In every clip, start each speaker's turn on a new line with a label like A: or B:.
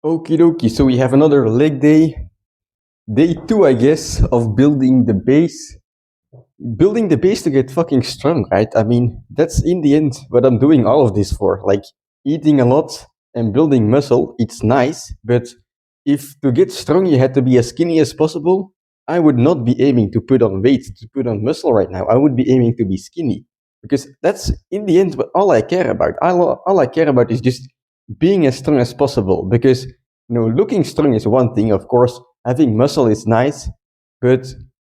A: Okie dokie, so we have another leg day. Day 2, I guess, of building the base. Building the base to get fucking strong, right? I mean, that's in the end what I'm doing all of this for. Like, eating a lot and building muscle, it's nice, but if to get strong you had to be as skinny as possible, I would not be aiming to put on weight, to put on muscle right now. I would be aiming to be skinny. Because that's, in the end, what all I care about. All I care about is just being as strong as possible. Because, looking strong is one thing, of course. Having muscle is nice, but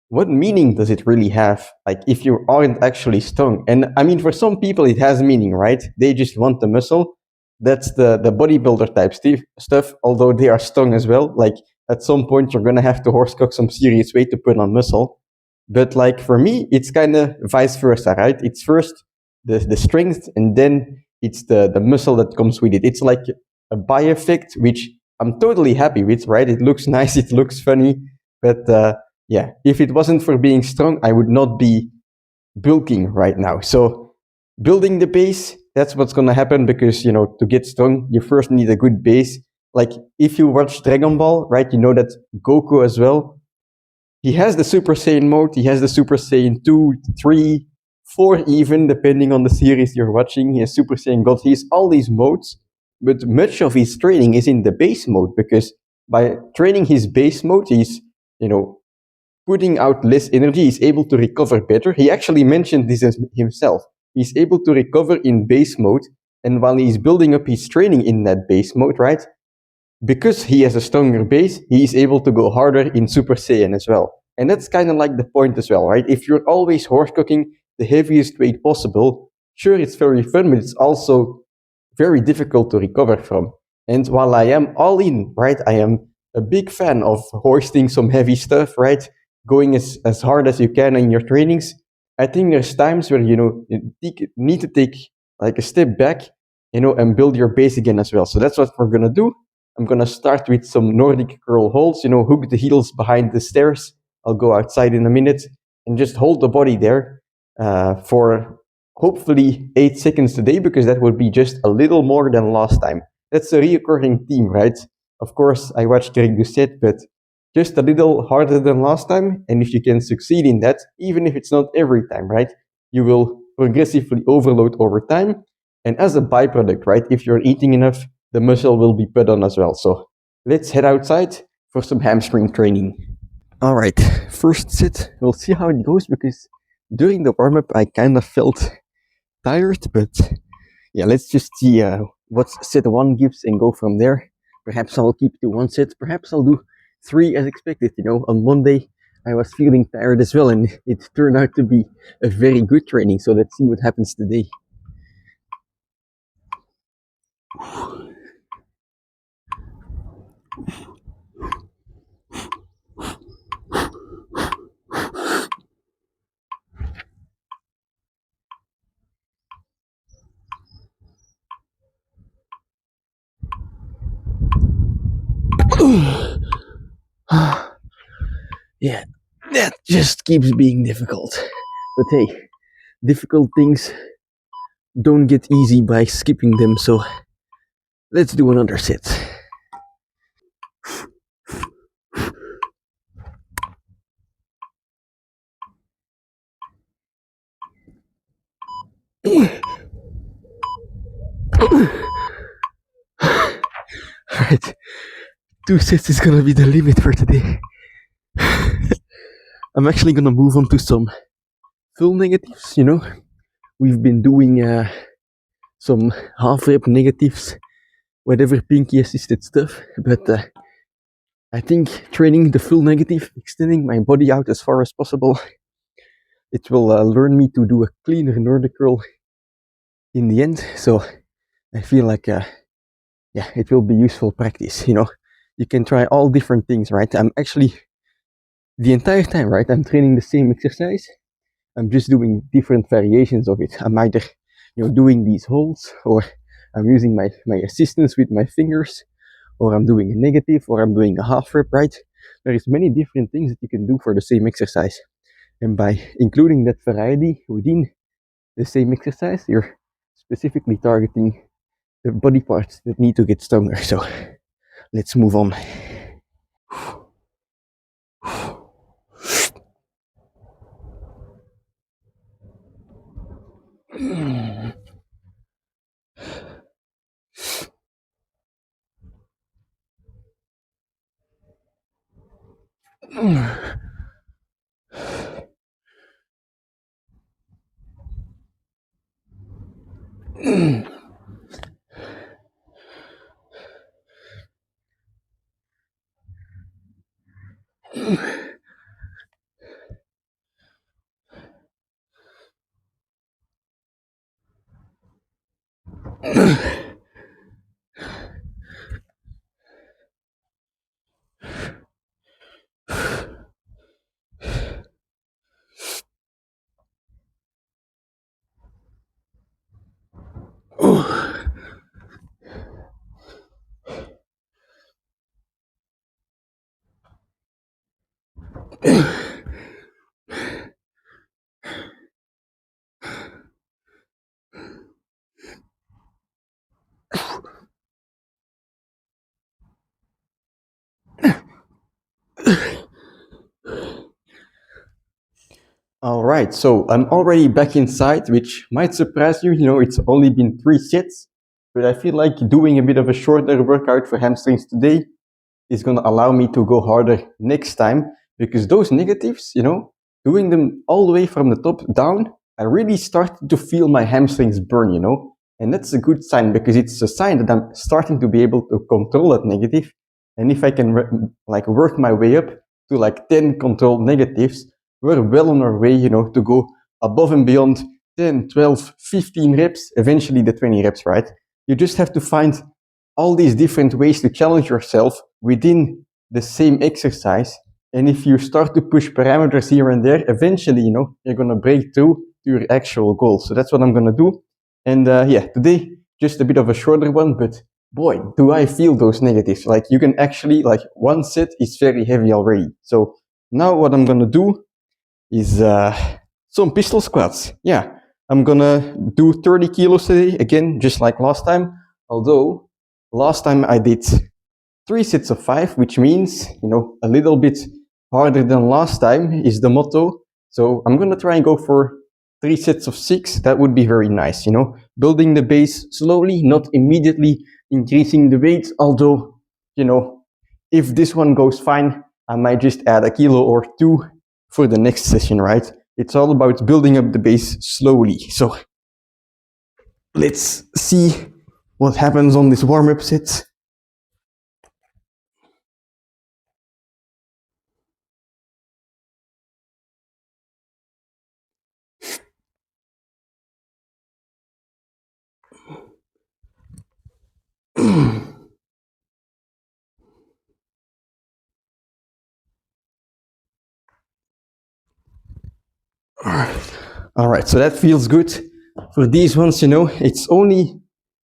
A: what meaning does it really have? Like, if you aren't actually strong? And I mean, for some people, it has meaning, right? They just want the muscle. That's the bodybuilder type stuff, although they are strong as well. Like, at some point, you're going to have to horsecock some serious weight to put on muscle. But like, for me, it's kind of vice versa, right? It's first the strength, and then it's the muscle that comes with it. It's like a by effect, which I'm totally happy with, right? It looks nice, it looks funny, but yeah, if it wasn't for being strong, I would not be bulking right now. So building the base, that's what's going to happen, because, to get strong, you first need a good base. Like, if you watch Dragon Ball, right, you know that Goku as well, he has the Super Saiyan mode, he has the Super Saiyan 2, 3, 4 even, depending on the series you're watching. He has Super Saiyan God, he has all these modes, but much of his training is in the base mode, because by training his base mode, he's, putting out less energy, he's able to recover better. He actually mentioned this himself. He's able to recover in base mode, and while he's building up his training in that base mode, right? Because he has a stronger base, he is able to go harder in Super Saiyan as well. And that's kind of like the point as well, right? If you're always horsecocking the heaviest weight possible, sure, it's very fun, but it's also very difficult to recover from. And while I am all in, right, I am a big fan of hoisting some heavy stuff, right? Going as hard as you can in your trainings. I think there's times where, you need to take like a step back, and build your base again as well. So that's what we're going to do. I'm going to start with some Nordic curl holds, hook the heels behind the stairs. I'll go outside in a minute and just hold the body there for hopefully 8 seconds today, because that would be just a little more than last time. That's a reoccurring theme, right? Of course, I watched Greg Doucette, but just a little harder than last time. And if you can succeed in that, even if it's not every time, right, you will progressively overload over time. And as a byproduct, right, if you're eating enough, the muscle will be put on as well. So let's head outside for some hamstring training. All right, first set. We'll see how it goes, because during the warm-up, I kind of felt tired, but yeah, let's just see what set 1 gives and go from there. Perhaps I'll keep to 1 set. Perhaps I'll do 3 as expected. On Monday, I was feeling tired as well, and it turned out to be a very good training. So let's see what happens today. Yeah, that just keeps being difficult. But hey, difficult things don't get easy by skipping them, so let's do another set. Alright, 2 sets is gonna be the limit for today. I'm actually gonna move on to some full negatives, We've been doing some half rep negatives, whatever pinky assisted stuff, but I think training the full negative, extending my body out as far as possible, it will learn me to do a cleaner Nordic curl in the end. So I feel like it will be useful practice. You can try all different things, right? I'm actually the entire time, right, I'm training the same exercise, I'm just doing different variations of it. I'm either doing these holds, or I'm using my assistance with my fingers, or I'm doing a negative, or I'm doing a half rep, right? There is many different things that you can do for the same exercise, and by including that variety within the same exercise, you're specifically targeting the body parts that need to get stronger. So let's move on. All right, so I'm already back inside, which might surprise you. You know, it's only been 3 sets, but I feel like doing a bit of a shorter workout for hamstrings today is going to allow me to go harder next time, because those negatives, you know, doing them all the way from the top down, I really started to feel my hamstrings burn, you know, and that's a good sign, because it's a sign that I'm starting to be able to control that negative. And if I can work my way up to like 10 controlled negatives, we're well on our way, you know, to go above and beyond 10, 12, 15 reps, eventually the 20 reps, right? You just have to find all these different ways to challenge yourself within the same exercise. And if you start to push parameters here and there, eventually, you know, you're going to break through to your actual goal. So that's what I'm going to do. And yeah, today, just a bit of a shorter one, but boy, do I feel those negatives. Like you can actually, like one set is very heavy already. So now what I'm going to do is some pistol squats. Yeah, I'm going to do 30 kilos today, again, just like last time. Although last time I did 3 sets of 5, which means, you know, a little bit harder than last time is the motto. So I'm going to try and go for 3 sets of 6. That would be very nice, you know, building the base slowly, not immediately increasing the weight. Although, you know, if this one goes fine, I might just add a kilo or two for the next session, right? It's all about building up the base slowly. So let's see what happens on this warm-up set. All right, so that feels good. For these ones, you know, it's only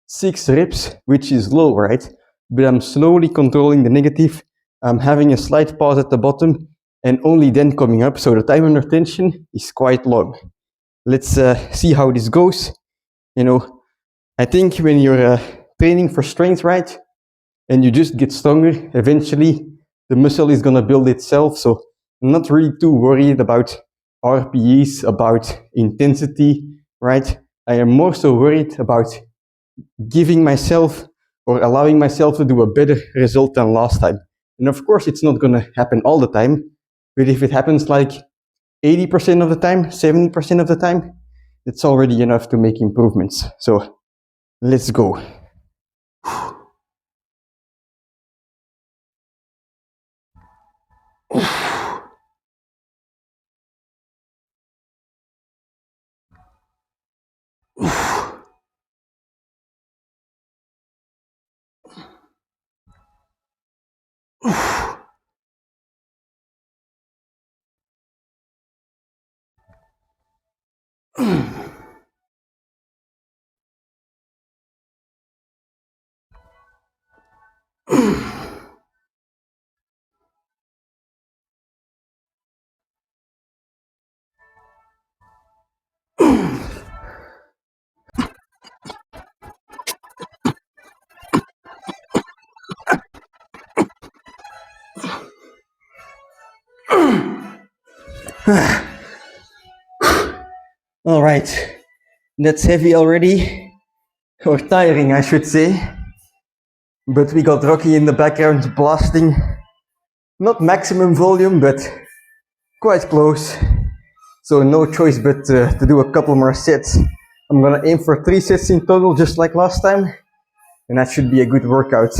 A: 6 reps, which is low, right? But I'm slowly controlling the negative. I'm having a slight pause at the bottom and only then coming up. So the time under tension is quite long. Let's see how this goes. You know, I think when you're training for strength, right, and you just get stronger, eventually the muscle is going to build itself. So I'm not really too worried about RPEs, about intensity, right? I am more so worried about giving myself or allowing myself to do a better result than last time. And of course, it's not going to happen all the time, but if it happens like 80% of the time, 70% of the time, it's already enough to make improvements. So let's go. All right, that's heavy already, or tiring, I should say. But we got Rocky in the background blasting, not maximum volume, but quite close. So no choice but to do a couple more sets. I'm gonna aim for 3 sets in total, just like last time, and that should be a good workout.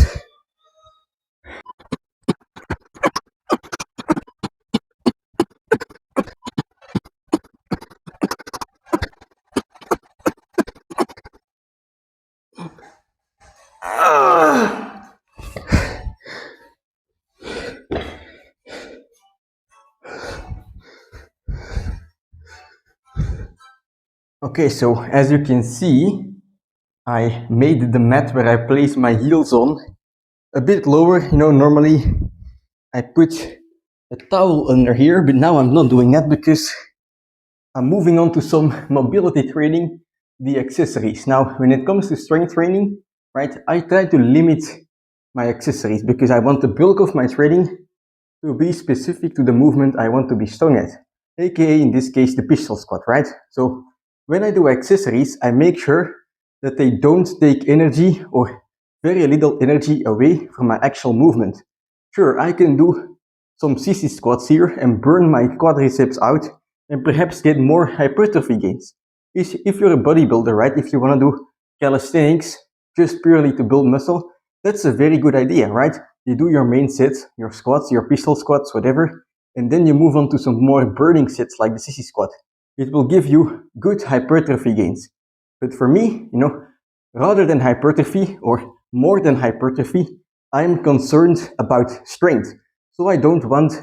A: Okay, so as you can see, I made the mat where I place my heels on a bit lower. You know, normally I put a towel under here, but now I'm not doing that because I'm moving on to some mobility training, the accessories. Now, when it comes to strength training, right, I try to limit my accessories because I want the bulk of my training to be specific to the movement I want to be strong at, aka in this case the pistol squat, right? So when I do accessories, I make sure that they don't take energy or very little energy away from my actual movement. Sure, I can do some sissy squats here and burn my quadriceps out and perhaps get more hypertrophy gains. If you're a bodybuilder, right, if you want to do calisthenics just purely to build muscle, that's a very good idea, right? You do your main sets, your squats, your pistol squats, whatever, and then you move on to some more burning sets like the sissy squat. It will give you good hypertrophy gains. But for me, you know, rather than hypertrophy or more than hypertrophy, I'm concerned about strength. So I don't want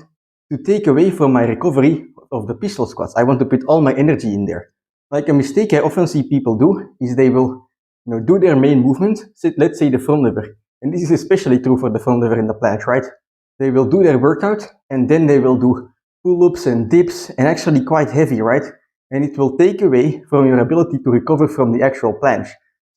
A: to take away from my recovery of the pistol squats. I want to put all my energy in there. Like a mistake I often see people do is they will, you know, do their main movement, let's say the front lever. And this is especially true for the front lever and the planche, right? They will do their workout and then they will do pull-ups and dips and actually quite heavy, right? And it will take away from your ability to recover from the actual planche.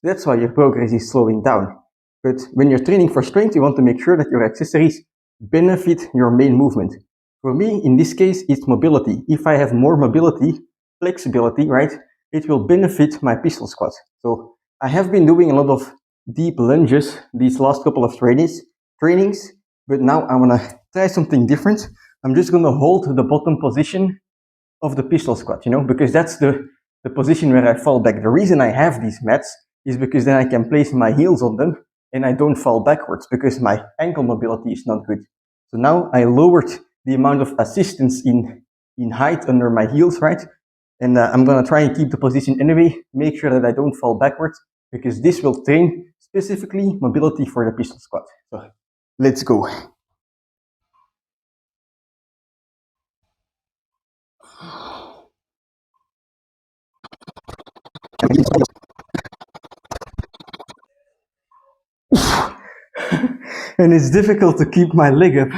A: That's why your progress is slowing down. But when you're training for strength, you want to make sure that your accessories benefit your main movement. For me, in this case, it's mobility. If I have more mobility, flexibility, right, it will benefit my pistol squat. So I have been doing a lot of deep lunges these last couple of trainings, but now I want to try something different. I'm just going to hold the bottom position of the pistol squat, you know, because that's the position where I fall back. The reason I have these mats is because then I can place my heels on them and I don't fall backwards because my ankle mobility is not good. So now I lowered the amount of assistance in height under my heels, right? And I'm going to try and keep the position anyway, make sure that I don't fall backwards because this will train specifically mobility for the pistol squat. So let's go. And it's difficult to keep my leg up.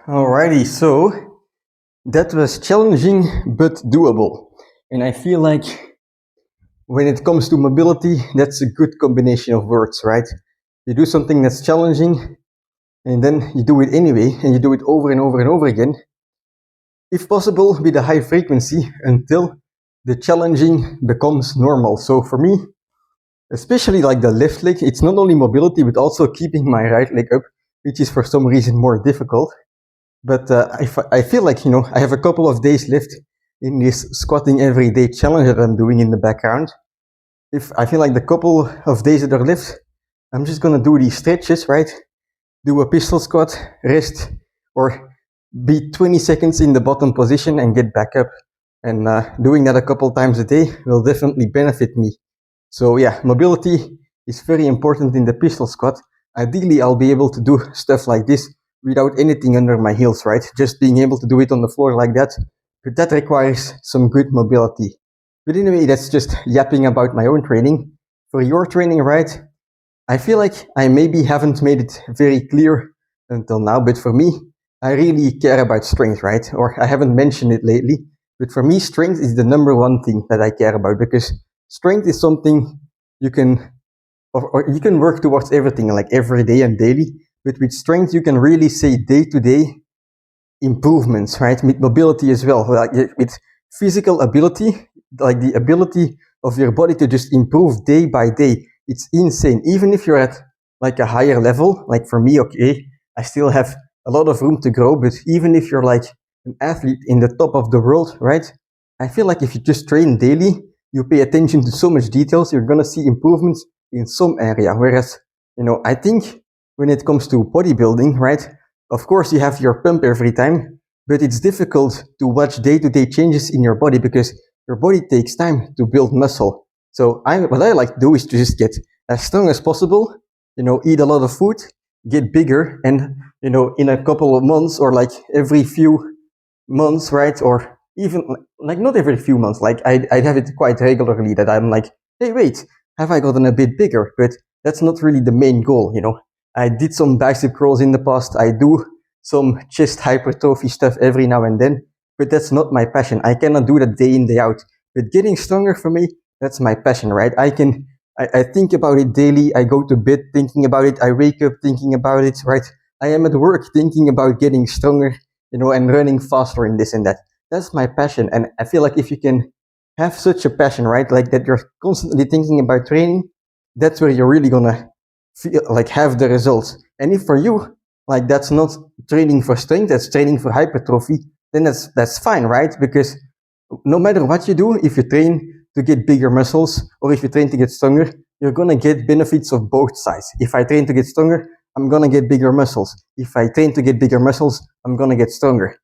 A: Alrighty, so that was challenging but doable. And I feel like when it comes to mobility, that's a good combination of words, right? You do something that's challenging, and then you do it anyway, and you do it over and over and over again. If possible, with a high frequency until the challenging becomes normal. So for me, especially like the left leg, it's not only mobility, but also keeping my right leg up, which is for some reason more difficult. But I feel like, you know, I have a couple of days left in this squatting every day challenge that I'm doing in the background. If I feel like the couple of days that are left, I'm just gonna do these stretches, right? Do a pistol squat, rest, or be 20 seconds in the bottom position and get back up. And doing that a couple times a day will definitely benefit me. So yeah, mobility is very important in the pistol squat. Ideally, I'll be able to do stuff like this without anything under my heels, right? Just being able to do it on the floor like that. But that requires some good mobility. But anyway, that's just yapping about my own training. For your training, right? I feel like I maybe haven't made it very clear until now, but for me, I really care about strength, right? Or I haven't mentioned it lately, but for me, strength is the number one thing that I care about, because strength is something you can, or you can work towards everything like every day and daily, but with strength, you can really say day to day improvements, right? With mobility as well, like with physical ability, like the ability of your body to just improve day by day. It's insane. Even if you're at like a higher level, like for me, okay, I still have a lot of room to grow, but even if you're like an athlete in the top of the world, right? I feel like if you just train daily, you pay attention to so much details, you're gonna see improvements in some area. Whereas, I think when it comes to bodybuilding, right? Of course, you have your pump every time, but it's difficult to watch day-to-day changes in your body because your body takes time to build muscle. So what I like to do is to just get as strong as possible, eat a lot of food, get bigger, and in a couple of months or like every few months, right? Or even like not every few months, like I have it quite regularly that I'm like, hey, wait, have I gotten a bit bigger? But that's not really the main goal. I did some bicep curls in the past. I do some chest hypertrophy stuff every now and then, but that's not my passion. I cannot do that day in, day out. But getting stronger for me, that's my passion, right? I think about it daily. I go to bed thinking about it. I wake up thinking about it, right? I am at work thinking about getting stronger, and running faster in this and that. That's my passion. And I feel like if you can have such a passion, right? Like that you're constantly thinking about training, that's where you're really gonna feel like have the results. And if for you, like that's not training for strength, that's training for hypertrophy, then that's fine, right? Because no matter what you do, if you train to get bigger muscles or if you train to get stronger, you're gonna get benefits of both sides. If I train to get stronger, I'm gonna get bigger muscles. If I train to get bigger muscles, I'm gonna get stronger.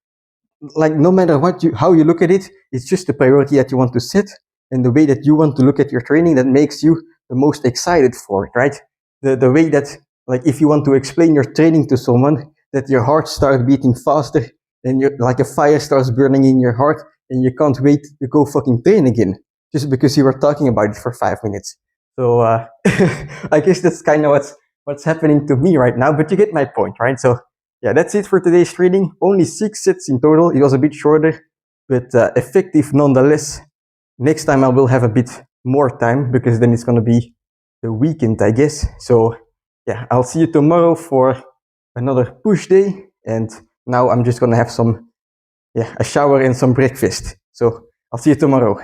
A: Like no matter how you look at it, it's just the priority that you want to set and the way that you want to look at your training that makes you the most excited for it, right? The way that, like, if you want to explain your training to someone, that your heart starts beating faster and you're like a fire starts burning in your heart and you can't wait to go fucking train again just because you were talking about it for 5 minutes. So I guess that's kind of what's happening to me right now, but you get my point, right? So yeah, that's it for today's training. Only 6 sets in total. It was a bit shorter, but effective nonetheless. Next time I will have a bit more time because then it's going to be the weekend, I guess. So yeah, I'll see you tomorrow for another push day. And now I'm just going to have a shower and some breakfast. So I'll see you tomorrow.